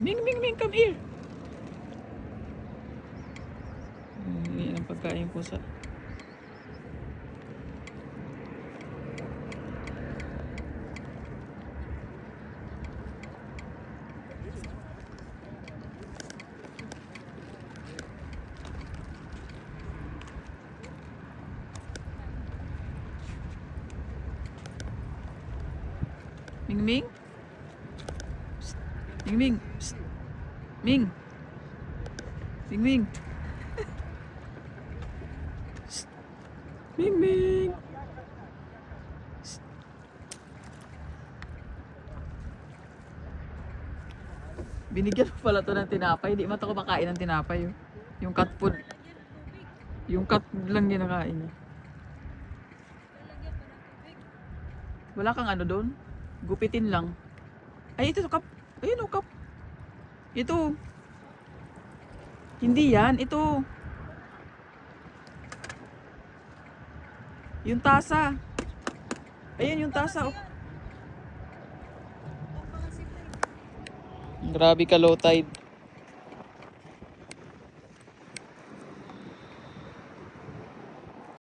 Ming, Ming, Ming, come here. Yan ang pagkain po sa... Ming Ming? Psst. Ming Ming? Psst. Ming? Ming Ming? Psst. Ming Ming? Psst. Binigyan mo pala to ng tinapay. Di mata ko makain ng tinapay. Oh. Yung cat food. Yung cat food lang ginakain niya. Wala kang ano doon? Gupitin lang. Ay, ito cup. Ayun o, cup. Ito. Hindi yan. Ito. Yung tasa. Ayun yung tasa. Oh. Grabe ka low tide.